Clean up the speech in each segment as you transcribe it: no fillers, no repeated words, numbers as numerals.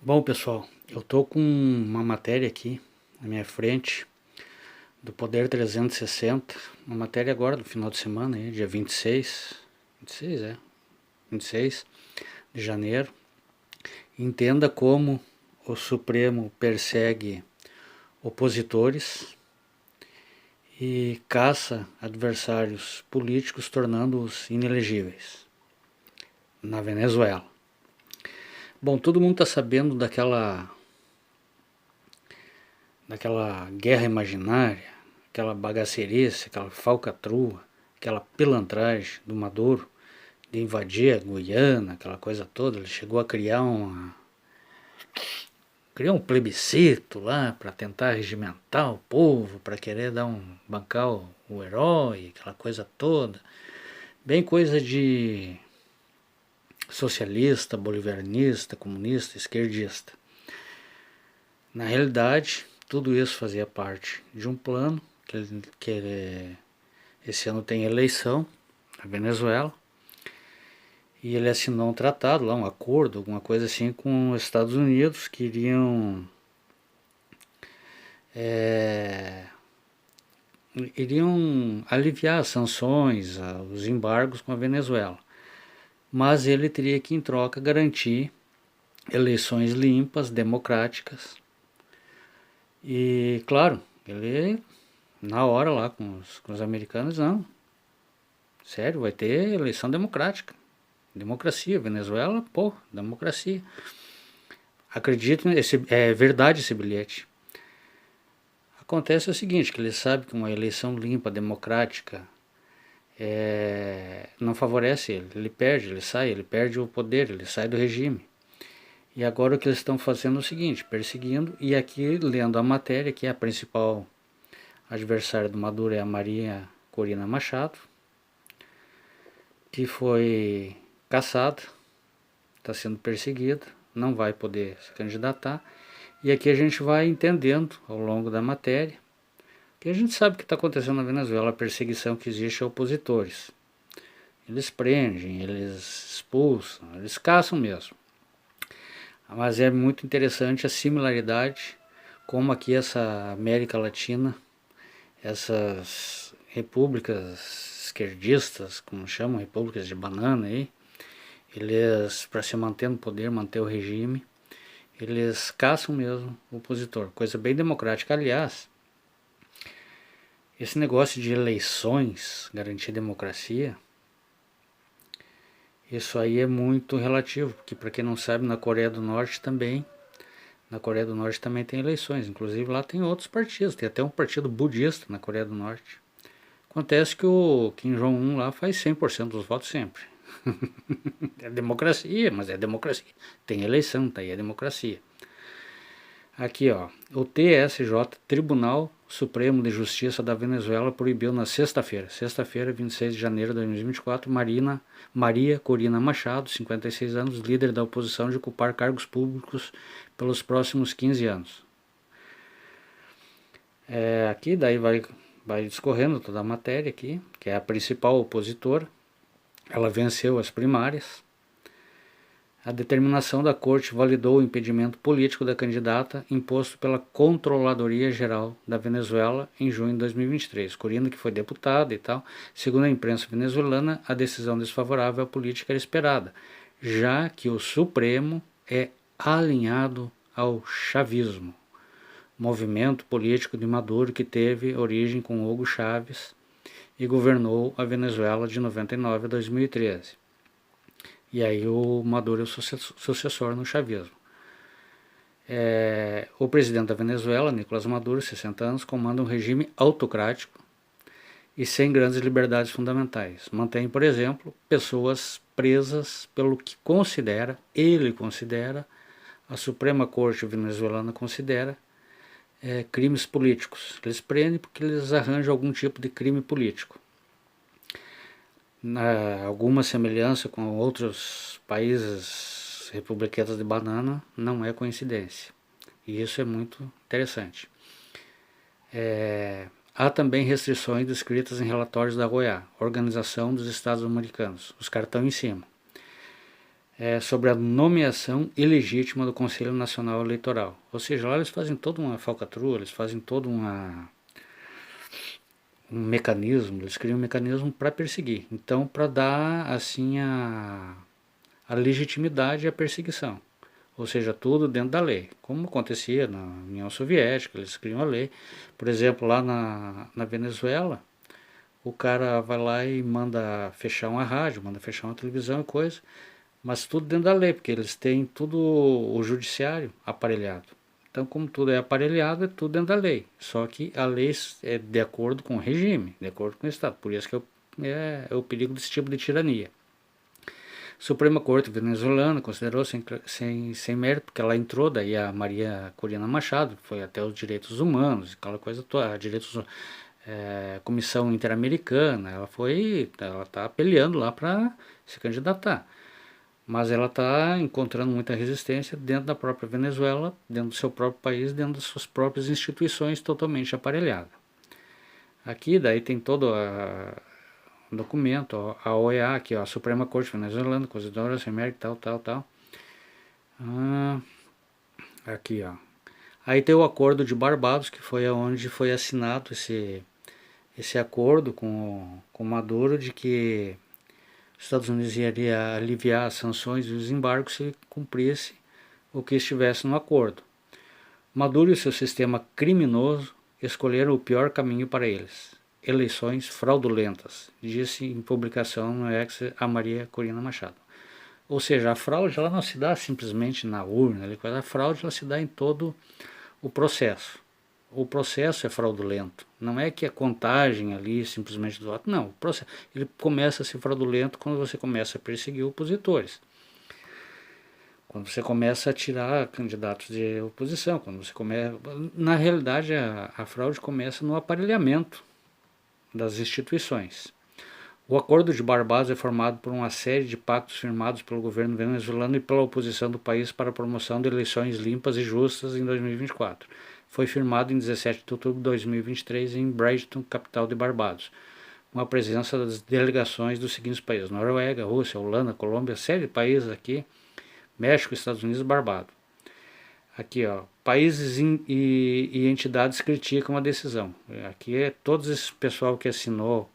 Bom, pessoal, eu tô com uma matéria aqui na minha frente do Poder 360, uma matéria agora do final de semana, aí, dia 26 de janeiro. Entenda como o Supremo persegue opositores e caça adversários políticos, tornando-os inelegíveis na Venezuela. Bom, todo mundo está sabendo daquela guerra imaginária, aquela bagaceirice, aquela falcatrua, aquela pilantragem do Maduro de invadir a Guiana, aquela coisa toda. Ele chegou a criar um plebiscito lá para tentar regimentar o povo, para querer bancar o herói, aquela coisa toda. Bem coisa de socialista, bolivianista, comunista, esquerdista. Na realidade, tudo isso fazia parte de um plano que esse ano tem eleição na Venezuela, e ele assinou um tratado lá, um acordo, alguma coisa assim, com os Estados Unidos, que iriam aliviar as sanções, os embargos com a Venezuela. Mas ele teria que, em troca, garantir eleições limpas, democráticas. E, claro, ele, na hora lá com os americanos, não. Sério, vai ter eleição democrática. Democracia, Venezuela, pô, democracia. Acredito, é verdade esse bilhete. Acontece o seguinte, que ele sabe que uma eleição limpa, democrática, não favorece ele perde, ele perde o poder, ele sai do regime. E agora o que eles estão fazendo é o seguinte, perseguindo, e aqui lendo a matéria, que é a principal adversária do Maduro é a Maria Corina Machado, que foi caçada, está sendo perseguida, não vai poder se candidatar. E aqui a gente vai entendendo ao longo da matéria que a gente sabe o que está acontecendo na Venezuela, a perseguição que existe a opositores. Eles prendem, eles expulsam, eles caçam mesmo. Mas é muito interessante a similaridade, como aqui essa América Latina, essas repúblicas esquerdistas, como chamam, repúblicas de banana aí, eles, para se manter no poder, manter o regime, eles caçam mesmo o opositor, coisa bem democrática. Aliás, esse negócio de eleições, garantir democracia, isso aí é muito relativo, porque para quem não sabe, na Coreia do Norte também tem eleições, inclusive lá tem outros partidos, tem até um partido budista na Coreia do Norte. Acontece que o Kim Jong-un lá faz 100% dos votos sempre. É democracia, mas é democracia. Tem eleição, tá aí a democracia. Aqui, ó, o TSJ, Tribunal Supremo de Justiça da Venezuela, proibiu na sexta-feira, 26 de janeiro de 2024, Maria Corina Machado, 56 anos, líder da oposição, de ocupar cargos públicos pelos próximos 15 anos. Aqui daí vai discorrendo toda a matéria aqui, que é a principal opositora. Ela venceu as primárias. A determinação da Corte validou o impedimento político da candidata imposto pela Controladoria Geral da Venezuela em junho de 2023. Corina, que foi deputada e tal, segundo a imprensa venezuelana, a decisão desfavorável à política era esperada, já que o Supremo é alinhado ao chavismo, movimento político de Maduro que teve origem com Hugo Chávez e governou a Venezuela de 99 a 2013. E aí o Maduro é o sucessor no chavismo. O presidente da Venezuela, Nicolás Maduro, 60 anos, comanda um regime autocrático e sem grandes liberdades fundamentais. Mantém, por exemplo, pessoas presas pelo que ele considera, a Suprema Corte venezuelana considera, crimes políticos. Eles prendem porque eles arranjam algum tipo de crime político. Alguma semelhança com outros países republicanos de banana não é coincidência. E isso é muito interessante. Há também restrições descritas em relatórios da OEA, Organização dos Estados Americanos. Os caras estão em cima. sobre a nomeação ilegítima do Conselho Nacional Eleitoral. Ou seja, lá eles fazem toda uma falcatrua, eles fazem todo um mecanismo, eles criam um mecanismo para perseguir. Então, para dar assim a legitimidade à perseguição. Ou seja, tudo dentro da lei, como acontecia na União Soviética, eles criam a lei. Por exemplo, lá na Venezuela, o cara vai lá e manda fechar uma rádio, manda fechar uma televisão e coisa, mas tudo dentro da lei, porque eles têm tudo o judiciário aparelhado. Então, como tudo é aparelhado, é tudo dentro da lei. Só que a lei é de acordo com o regime, de acordo com o Estado. Por isso que é o perigo desse tipo de tirania. A Suprema Corte venezuelana considerou sem mérito, porque ela entrou, daí a Maria Corina Machado, foi até os direitos humanos, aquela coisa toda, Comissão Interamericana, ela está peleando lá para se candidatar. Mas ela está encontrando muita resistência dentro da própria Venezuela, dentro do seu próprio país, dentro das suas próprias instituições totalmente aparelhadas. Aqui daí tem todo o documento, a OEA, aqui, a Suprema Corte Venezuelana, Constituição América, tal. Aqui, ó. Aí tem o Acordo de Barbados, que foi onde foi assinado esse acordo com Maduro, de que os Estados Unidos iria aliviar as sanções e os embargos se cumprisse o que estivesse no acordo. Maduro e seu sistema criminoso escolheram o pior caminho para eles: eleições fraudulentas, disse em publicação no X a Maria Corina Machado. Ou seja, a fraude ela não se dá simplesmente na urna, a fraude ela se dá em todo o processo. O processo é fraudulento. Não é que a contagem ali simplesmente do voto. Não, o processo ele começa a ser fraudulento quando você começa a perseguir opositores. Quando você começa a tirar candidatos de oposição. Quando você começa... Na realidade, a fraude começa no aparelhamento das instituições. O Acordo de Barbados é formado por uma série de pactos firmados pelo governo venezuelano e pela oposição do país para a promoção de eleições limpas e justas em 2024. Foi firmado em 17 de outubro de 2023 em Brighton, capital de Barbados, com a presença das delegações dos seguintes países: Noruega, Rússia, Holanda, Colômbia, série de países aqui, México, Estados Unidos e Barbados. Aqui, ó, países e entidades criticam a decisão. Aqui é todo esse pessoal que assinou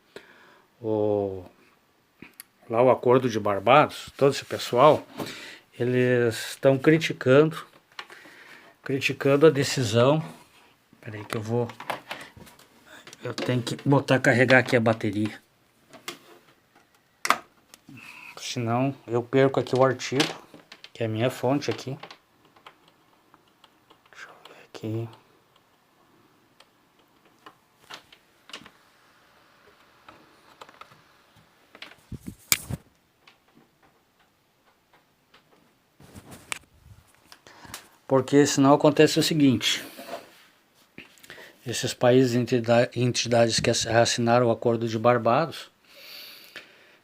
lá o Acordo de Barbados, todo esse pessoal, eles estão criticando a decisão. Peraí que eu tenho que carregar aqui a bateria, senão eu perco aqui o artigo, que é a minha fonte aqui. Deixa eu ver aqui. Porque senão acontece o seguinte: esses países e entidades que assinaram o Acordo de Barbados,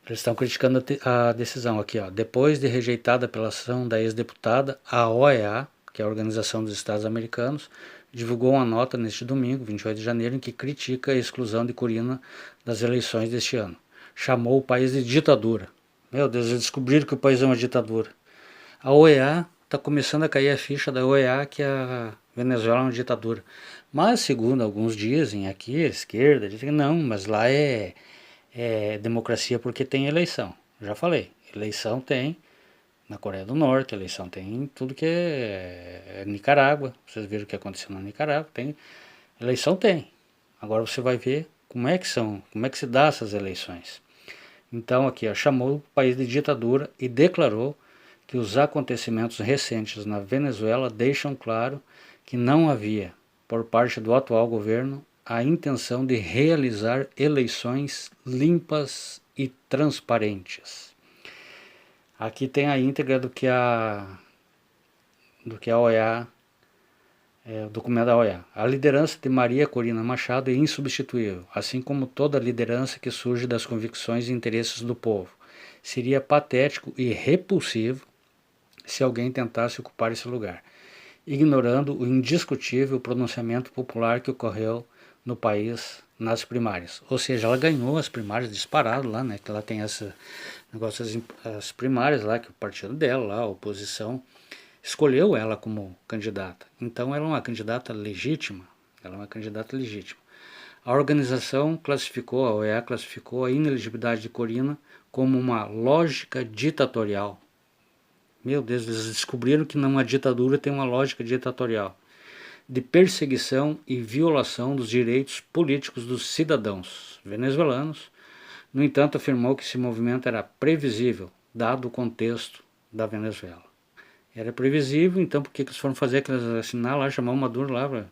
eles estão criticando a decisão aqui, ó. Depois de rejeitada pela ação da ex-deputada, a OEA, que é a Organização dos Estados Americanos, divulgou uma nota neste domingo, 28 de janeiro, em que critica a exclusão de Corina das eleições deste ano. Chamou o país de ditadura. Meu Deus, eles descobriram que o país é uma ditadura. A OEA está começando a cair a ficha da OEA que a Venezuela é uma ditadura. Mas, segundo alguns dizem aqui, a esquerda, dizem que não, mas lá é democracia porque tem eleição. Já falei, eleição tem na Coreia do Norte, eleição tem em tudo que é Nicarágua. Vocês viram o que aconteceu na Nicarágua, eleição tem. Agora você vai ver como é que se dá essas eleições. Então aqui, ó, chamou o país de ditadura e declarou que os acontecimentos recentes na Venezuela deixam claro que não havia, por parte do atual governo, a intenção de realizar eleições limpas e transparentes. Aqui tem a íntegra do que a OEA, o documento da OEA. A liderança de Maria Corina Machado é insubstituível, assim como toda liderança que surge das convicções e interesses do povo. Seria patético e repulsivo se alguém tentasse ocupar esse lugar, ignorando o indiscutível pronunciamento popular que ocorreu no país nas primárias. Ou seja, ela ganhou as primárias disparado lá, né? Que ela tem esse negócio, as primárias lá, que o partido dela, lá, a oposição, escolheu ela como candidata. Então ela é uma candidata legítima. Ela é uma candidata legítima. A organização classificou, a OEA classificou a inelegibilidade de Corina como uma lógica ditatorial. Meu Deus, eles descobriram que numa ditadura tem uma lógica ditatorial de perseguição e violação dos direitos políticos dos cidadãos venezuelanos. No entanto, afirmou que esse movimento era previsível, dado o contexto da Venezuela. Era previsível, então por que eles foram fazer aqueles assinar lá, chamar o Maduro lá?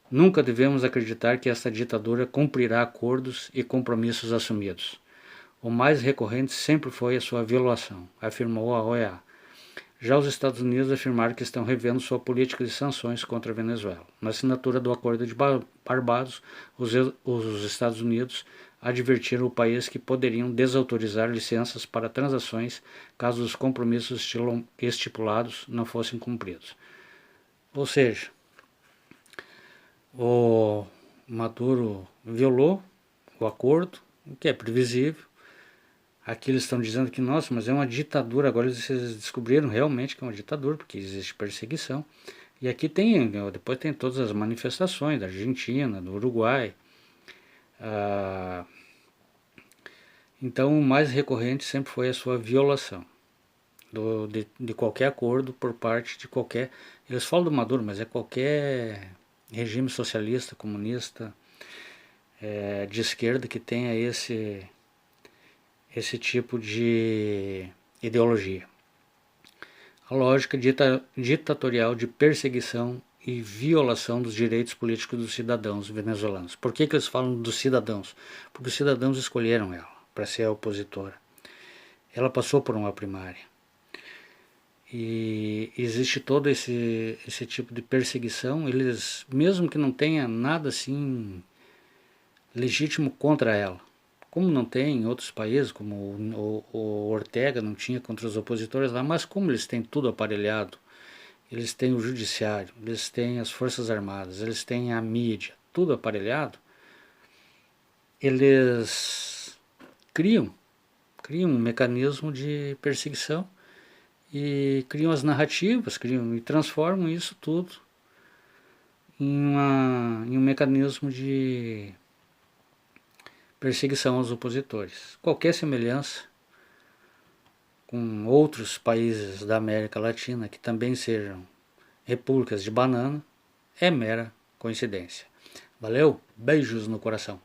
Nunca devemos acreditar que esta ditadura cumprirá acordos e compromissos assumidos. O mais recorrente sempre foi a sua violação, afirmou a OEA. Já os Estados Unidos afirmaram que estão revendo sua política de sanções contra a Venezuela. Na assinatura do Acordo de Barbados, os Estados Unidos advertiram o país que poderiam desautorizar licenças para transações caso os compromissos estipulados não fossem cumpridos. Ou seja, o Maduro violou o acordo, o que é previsível. Aqui eles estão dizendo que, nossa, mas é uma ditadura. Agora eles descobriram realmente que é uma ditadura, porque existe perseguição. E aqui tem, depois tem todas as manifestações da Argentina, do Uruguai. Então o mais recorrente sempre foi a sua violação de qualquer acordo por parte de qualquer... Eles falam do Maduro, mas é qualquer regime socialista, comunista, de esquerda que tenha esse tipo de ideologia. A lógica ditatorial de perseguição e violação dos direitos políticos dos cidadãos venezuelanos. Por que eles falam dos cidadãos? Porque os cidadãos escolheram ela para ser a opositora. Ela passou por uma primária. E existe todo esse tipo de perseguição. Eles, mesmo que não tenha nada assim legítimo contra ela, como não tem em outros países, como o Ortega não tinha contra os opositores lá, mas como eles têm tudo aparelhado, eles têm o judiciário, eles têm as forças armadas, eles têm a mídia, tudo aparelhado, eles criam um mecanismo de perseguição e criam as narrativas, criam e transformam isso tudo em um mecanismo de perseguição aos opositores. Qualquer semelhança com outros países da América Latina que também sejam repúblicas de banana é mera coincidência. Valeu? Beijos no coração.